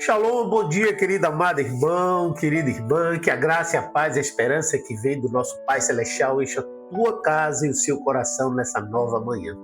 Shalom, bom dia, querido amado irmão, querida irmã, que a graça e a paz e a esperança que vem do nosso Pai Celestial encha a tua casa e o seu coração nessa nova manhã.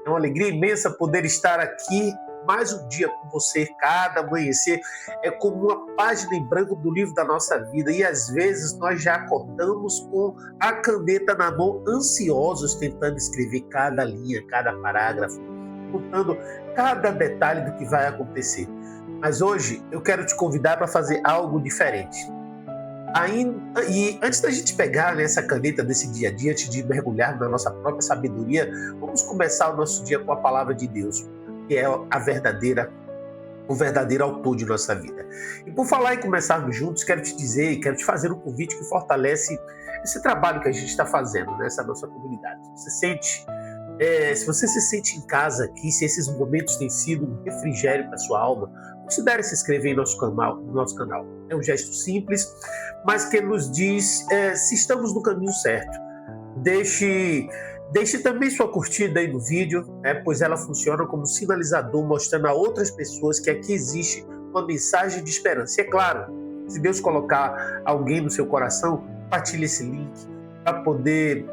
É uma alegria imensa poder estar aqui mais um dia com você. Cada amanhecer é como uma página em branco do livro da nossa vida e às vezes nós já acordamos com a caneta na mão, ansiosos, tentando escrever cada linha, cada parágrafo, contando cada detalhe do que vai acontecer. Mas hoje eu quero te convidar para fazer algo diferente. E antes da gente pegar nessa caneta desse dia a dia, antes de mergulhar na nossa própria sabedoria, vamos começar o nosso dia com a palavra de Deus, que é o verdadeiro autor de nossa vida. E por falar em começarmos juntos, quero te dizer e quero te fazer um convite que fortalece esse trabalho que a gente está fazendo nessa nossa comunidade. Se você se sente em casa aqui, se esses momentos têm sido um refrigério para sua alma, considere se inscrever em nosso canal. É um gesto simples, mas que nos diz se estamos no caminho certo. Deixe também sua curtida aí no vídeo, pois ela funciona como sinalizador, mostrando a outras pessoas que aqui existe uma mensagem de esperança. E é claro, se Deus colocar alguém no seu coração, compartilhe esse link para poder...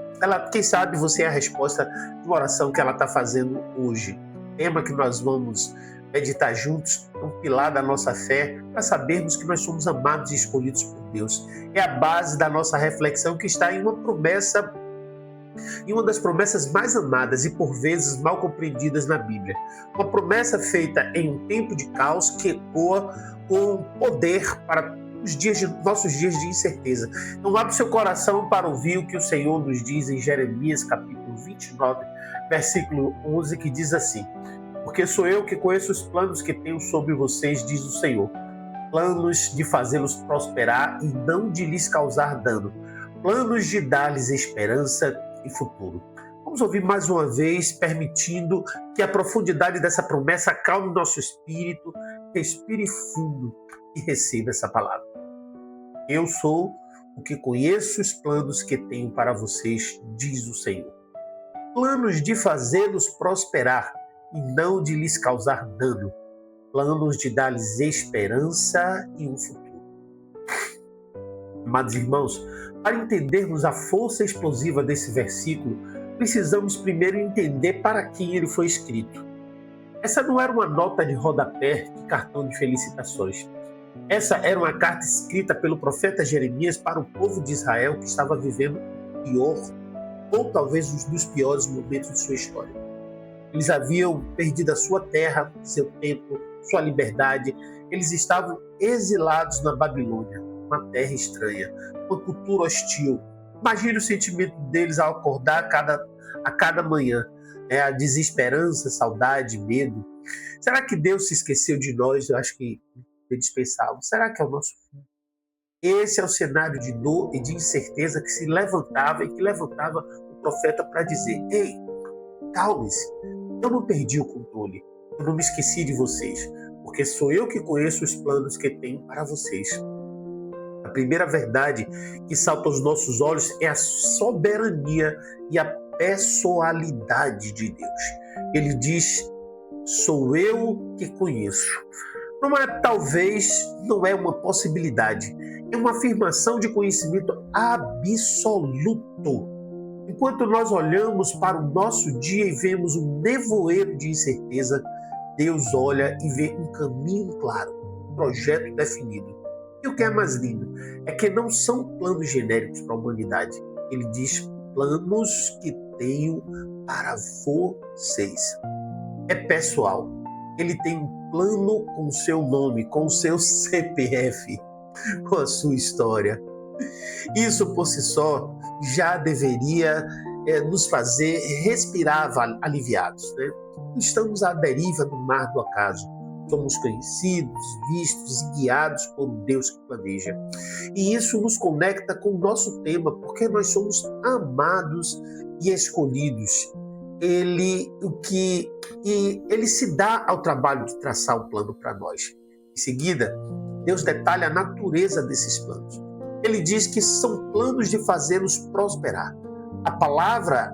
quem sabe você é a resposta de uma oração que ela está fazendo hoje. O tema que nós vamos meditar juntos é um pilar da nossa fé para sabermos que nós somos amados e escolhidos por Deus. É a base da nossa reflexão que está em uma promessa, em uma das promessas mais amadas e por vezes mal compreendidas na Bíblia. Uma promessa feita em um tempo de caos que ecoa com poder para nossos dias de incerteza. Então abre seu coração para ouvir o que o Senhor nos diz em Jeremias capítulo 29, versículo 11, que diz assim: porque sou eu que conheço os planos que tenho sobre vocês, diz o Senhor, planos de fazê-los prosperar e não de lhes causar dano, planos de dar-lhes esperança e futuro. Vamos ouvir mais uma vez, permitindo que a profundidade dessa promessa acalme nosso espírito, respire fundo e receba essa palavra. Eu sou o que conheço os planos que tenho para vocês, diz o Senhor. Planos de fazê-los prosperar e não de lhes causar dano. Planos de dar-lhes esperança e um futuro. Amados irmãos, para entendermos a força explosiva desse versículo, precisamos primeiro entender para quem ele foi escrito. Essa não era uma nota de rodapé de cartão de felicitações. Essa era uma carta escrita pelo profeta Jeremias para o povo de Israel que estava vivendo o pior, ou talvez um dos piores momentos de sua história. Eles haviam perdido a sua terra, seu templo, sua liberdade. Eles estavam exilados na Babilônia, uma terra estranha, uma cultura hostil. Imagine o sentimento deles ao acordar a cada manhã. A desesperança, saudade, medo. Será que Deus se esqueceu de nós? Eu acho que eles pensavam. Será que é o nosso fim? Esse é o cenário de dor e de incerteza que levantava o profeta para dizer: ei, calme-se, eu não perdi o controle, eu não me esqueci de vocês, porque sou eu que conheço os planos que tenho para vocês. A primeira verdade que salta aos nossos olhos é a soberania e a pessoalidade de Deus. Ele diz: sou eu que conheço. Não é uma possibilidade, é uma afirmação de conhecimento absoluto. Enquanto nós olhamos para o nosso dia e vemos um nevoeiro de incerteza, Deus olha e vê um caminho claro, um projeto definido. E o que é mais lindo é que não são planos genéricos para a humanidade. Ele diz: planos que tenho para vocês. É pessoal. Ele tem um plano com o seu nome, com o seu CPF, com a sua história. Isso por si só já deveria nos fazer respirar aliviados, né? Estamos à deriva no mar do acaso. Somos conhecidos, vistos e guiados por um Deus que planeja. E isso nos conecta com o nosso tema, porque nós somos amados e escolhidos. Ele se dá ao trabalho de traçar um plano para nós. Em seguida, Deus detalha a natureza desses planos. Ele diz que são planos de fazê-los prosperar. A palavra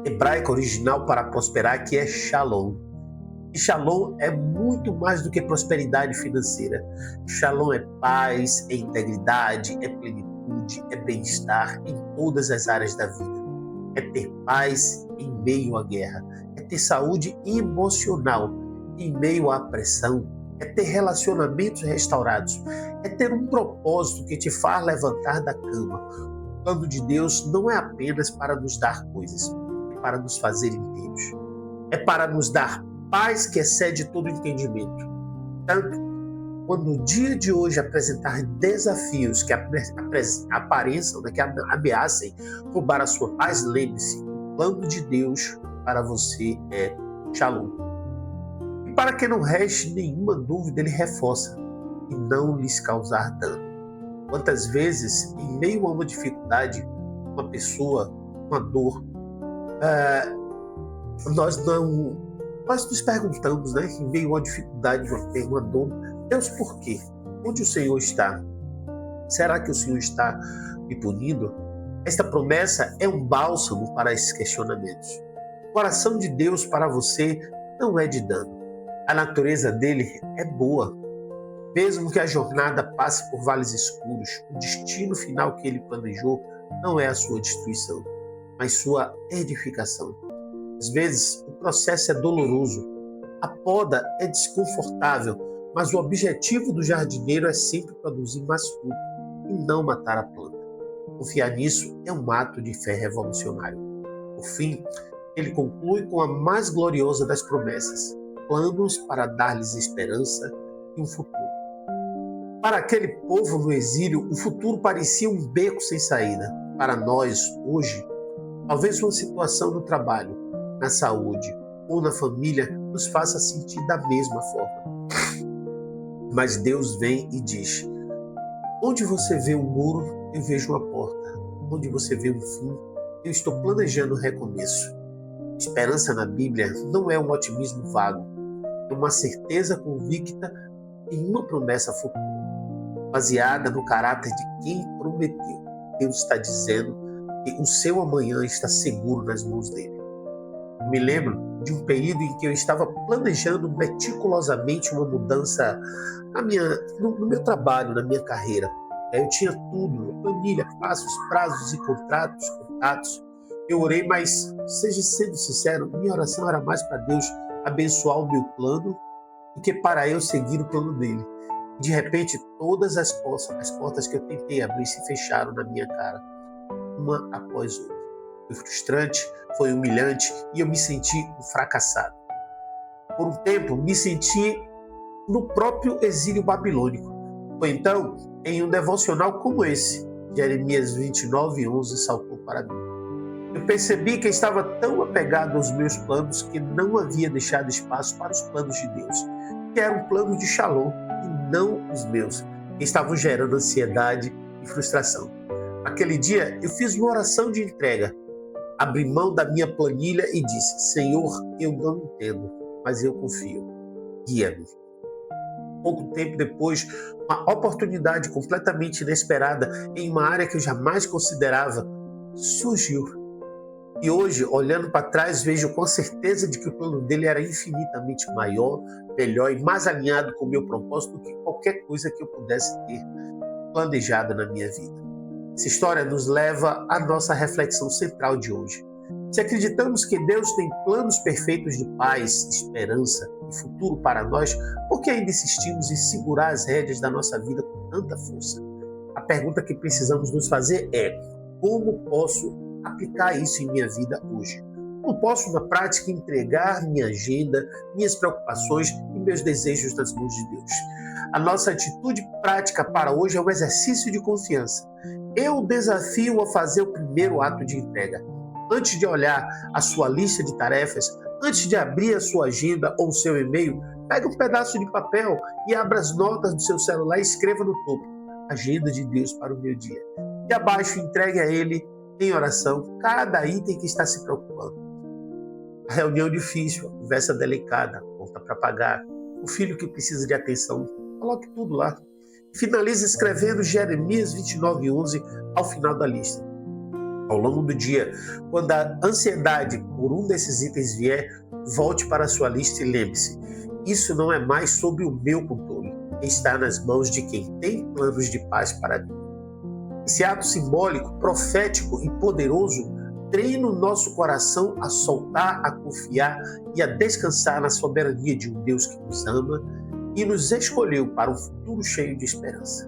hebraica original para prosperar aqui é shalom. E Shalom é muito mais do que prosperidade financeira. Shalom é paz, é integridade, é plenitude, é bem-estar em todas as áreas da vida. É ter paz em meio à guerra. É ter saúde emocional em meio à pressão. É ter relacionamentos restaurados. É ter um propósito que te faz levantar da cama. O plano de Deus não é apenas para nos dar coisas, é para nos fazer inteiros. É para nos dar paz que excede todo entendimento. Tanto, quando no dia de hoje apresentar desafios que apareçam, que ameacem roubar a sua paz, lembre-se, o plano de Deus para você é Shalom. E para que não reste nenhuma dúvida, ele reforça: e não lhes causar dano. Quantas vezes, em meio a uma dificuldade, uma pessoa, uma dor, nós nos perguntamos, em meio a uma dificuldade, uma dor, Deus, por quê? Onde o Senhor está? Será que o Senhor está me punindo? Esta promessa é um bálsamo para esses questionamentos. O coração de Deus para você não é de dano. A natureza dele é boa. Mesmo que a jornada passe por vales escuros, o destino final que ele planejou não é a sua destruição, mas sua edificação. Às vezes, o processo é doloroso, a poda é desconfortável, mas o objetivo do jardineiro é sempre produzir mais fruto e não matar a planta. Confiar nisso é um ato de fé revolucionário. Por fim, ele conclui com a mais gloriosa das promessas: planos para dar-lhes esperança e um futuro. Para aquele povo no exílio, o futuro parecia um beco sem saída. Para nós, hoje, talvez uma situação no trabalho, na saúde ou na família nos faça sentir da mesma forma. Mas Deus vem e diz: onde você vê um muro, eu vejo uma porta. Onde você vê um fim, eu estou planejando um recomeço. Esperança na Bíblia não é um otimismo vago, é uma certeza convicta em uma promessa futura, baseada no caráter de quem prometeu. Deus está dizendo que o seu amanhã está seguro nas mãos dele. Eu me lembro de um período em que eu estava planejando meticulosamente uma mudança no meu trabalho, na minha carreira. Eu tinha tudo, planilha, passos, prazos e contatos. Eu orei, mas, sendo sincero, minha oração era mais para Deus abençoar o meu plano do que para eu seguir o plano dele. De repente, todas as portas que eu tentei abrir se fecharam na minha cara, uma após outra. Foi frustrante, foi humilhante e eu me senti um fracassado. Por um tempo, me senti no próprio exílio babilônico. Foi então, em um devocional como esse, Jeremias 29:11 saltou para mim. Eu percebi que estava tão apegado aos meus planos que não havia deixado espaço para os planos de Deus, que eram planos de Shalom e não os meus, que estavam gerando ansiedade e frustração. Naquele dia, eu fiz uma oração de entrega. Abri mão da minha planilha e disse: Senhor, eu não entendo, mas eu confio. Guia-me. Pouco tempo depois, uma oportunidade completamente inesperada em uma área que eu jamais considerava surgiu. E hoje, olhando para trás, vejo com certeza de que o plano dele era infinitamente maior, melhor e mais alinhado com o meu propósito do que qualquer coisa que eu pudesse ter planejado na minha vida. Essa história nos leva à nossa reflexão central de hoje. Se acreditamos que Deus tem planos perfeitos de paz, esperança e futuro para nós, por que ainda insistimos em segurar as rédeas da nossa vida com tanta força? A pergunta que precisamos nos fazer é: como posso aplicar isso em minha vida hoje? Como posso, na prática, entregar minha agenda, minhas preocupações e meus desejos nas mãos de Deus? A nossa atitude prática para hoje é um exercício de confiança. Eu o desafio a fazer o primeiro ato de entrega. Antes de olhar a sua lista de tarefas, antes de abrir a sua agenda ou o seu e-mail, pegue um pedaço de papel e abra as notas do seu celular e escreva no topo: Agenda de Deus para o meu dia. E abaixo entregue a Ele, em oração, cada item que está se preocupando. A reunião difícil, a conversa delicada, a conta para pagar, o filho que precisa de atenção, coloque tudo lá. Finalize escrevendo Jeremias 29:11 ao final da lista. Ao longo do dia, quando a ansiedade por um desses itens vier, volte para a sua lista e lembre-se: isso não é mais sob o meu controle, está nas mãos de quem tem planos de paz para mim. Esse ato simbólico, profético e poderoso treina o nosso coração a soltar, a confiar e a descansar na soberania de um Deus que nos ama e nos escolheu para um futuro cheio de esperança.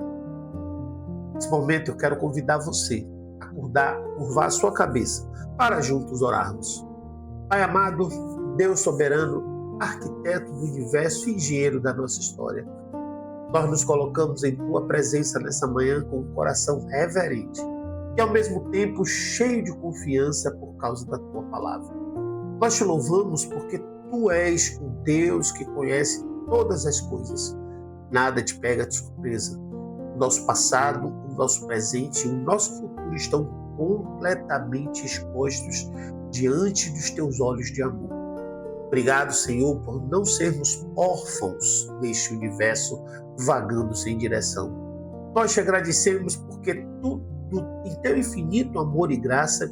Nesse momento eu quero convidar você a curvar a sua cabeça para juntos orarmos. Pai amado, Deus soberano, arquiteto do universo e engenheiro da nossa história, nós nos colocamos em Tua presença nessa manhã com um coração reverente e ao mesmo tempo cheio de confiança por causa da Tua palavra. Nós te louvamos porque Tu és o Deus que conhece todas as coisas. Nada te pega de surpresa. O nosso passado, o nosso presente e o nosso futuro estão completamente expostos diante dos Teus olhos de amor. Obrigado, Senhor, por não sermos órfãos neste universo vagando sem direção. Nós te agradecemos porque Tu, em Teu infinito amor e graça,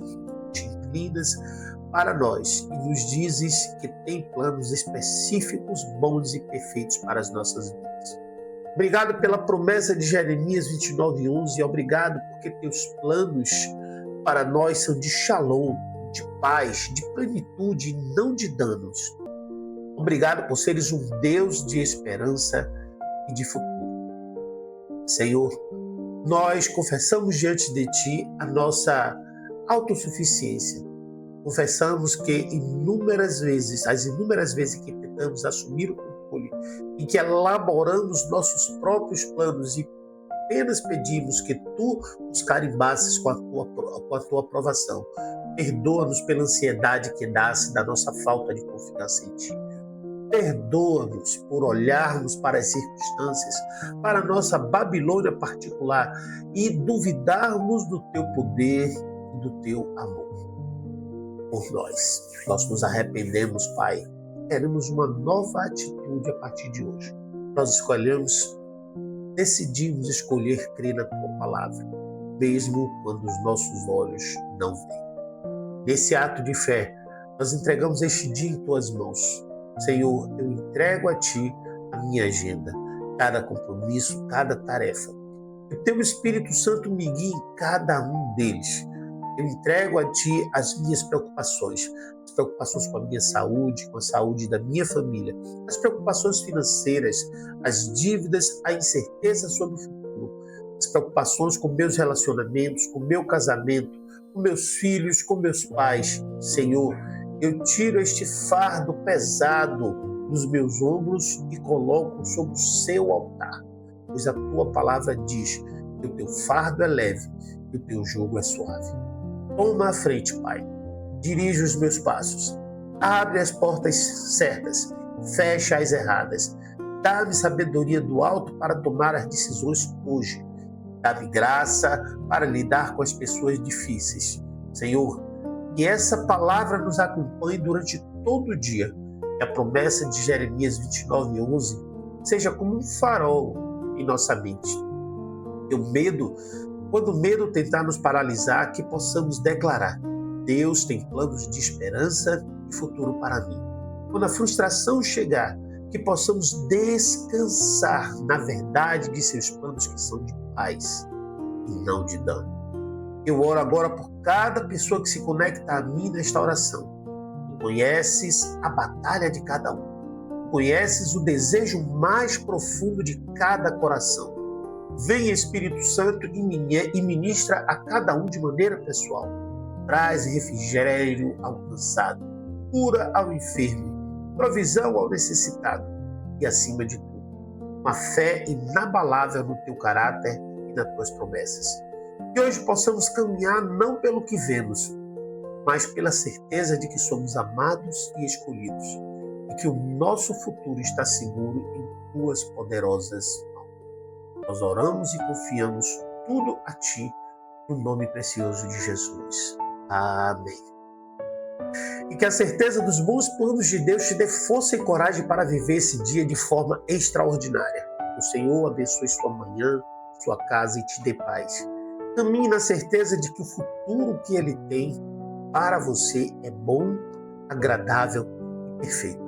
te inclinas para nós e nos dizes que tem planos específicos, bons e perfeitos para as nossas vidas. Obrigado pela promessa de Jeremias 29:11 e obrigado porque Teus planos para nós são de shalom, de paz, de plenitude e não de danos. Obrigado por seres um Deus de esperança e de futuro. Senhor, nós confessamos diante de Ti a nossa autossuficiência. Confessamos que as inúmeras vezes que tentamos assumir o controle e que elaboramos nossos próprios planos e apenas pedimos que Tu os carimbasses com a Tua aprovação. Perdoa-nos pela ansiedade que nasce da nossa falta de confiança em Ti. Perdoa-nos por olharmos para as circunstâncias, para a nossa Babilônia particular e duvidarmos do Teu poder e do Teu amor por nós. Nós nos arrependemos, Pai. Queremos uma nova atitude a partir de hoje. Nós decidimos escolher crer na Tua palavra, mesmo quando os nossos olhos não veem. Nesse ato de fé, nós entregamos este dia em Tuas mãos. Senhor, eu entrego a Ti a minha agenda, cada compromisso, cada tarefa. Que o Teu Espírito Santo me guie em cada um deles. Eu entrego a Ti as minhas preocupações com a minha saúde, com a saúde da minha família, as preocupações financeiras, as dívidas, a incerteza sobre o futuro, as preocupações com meus relacionamentos, com meu casamento, com meus filhos, com meus pais. Senhor, eu tiro este fardo pesado dos meus ombros e coloco sobre o Seu altar, pois a Tua palavra diz que o Teu fardo é leve e o Teu jugo é suave. Toma a frente, Pai. Dirige os meus passos. Abre as portas certas. Fecha as erradas. Dá-me sabedoria do alto para tomar as decisões hoje. Dá-me graça para lidar com as pessoas difíceis. Senhor, que essa palavra nos acompanhe durante todo o dia. Que a promessa de Jeremias 29:11 seja como um farol em nossa mente. Quando o medo tentar nos paralisar, que possamos declarar: Deus tem planos de esperança e futuro para mim. Quando a frustração chegar, que possamos descansar na verdade de Seus planos que são de paz e não de dano. Eu oro agora por cada pessoa que se conecta a mim nesta oração. Tu conheces a batalha de cada um. Conheces o desejo mais profundo de cada coração. Vem, Espírito Santo, e ministra a cada um de maneira pessoal. Traz refrigério ao cansado, cura ao enfermo, provisão ao necessitado e, acima de tudo, uma fé inabalável no Teu caráter e nas Tuas promessas. Que hoje possamos caminhar não pelo que vemos, mas pela certeza de que somos amados e escolhidos e que o nosso futuro está seguro em Tuas poderosas mãos. Nós oramos e confiamos tudo a Ti, no nome precioso de Jesus. Amém. E que a certeza dos bons planos de Deus te dê força e coragem para viver esse dia de forma extraordinária. O Senhor abençoe sua manhã, sua casa e te dê paz. Caminhe na certeza de que o futuro que Ele tem para você é bom, agradável e perfeito.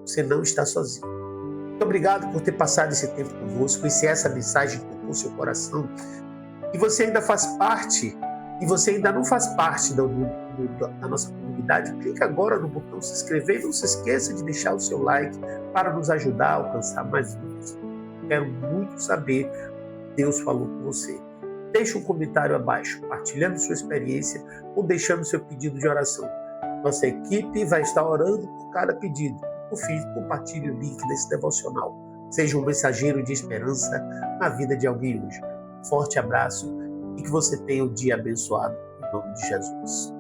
Você não está sozinho. Muito obrigado por ter passado esse tempo conosco. E se essa mensagem tocou seu coração, e você ainda faz parte, e você ainda não faz parte da nossa comunidade, clique agora no botão se inscrever e não se esqueça de deixar o seu like para nos ajudar a alcançar mais vidas. Quero muito saber o que Deus falou com você. Deixe um comentário abaixo, partilhando sua experiência ou deixando seu pedido de oração. Nossa equipe vai estar orando por cada pedido. Por fim, compartilhe o link desse devocional. Seja um mensageiro de esperança na vida de alguém hoje. Forte abraço e que você tenha um dia abençoado em nome de Jesus.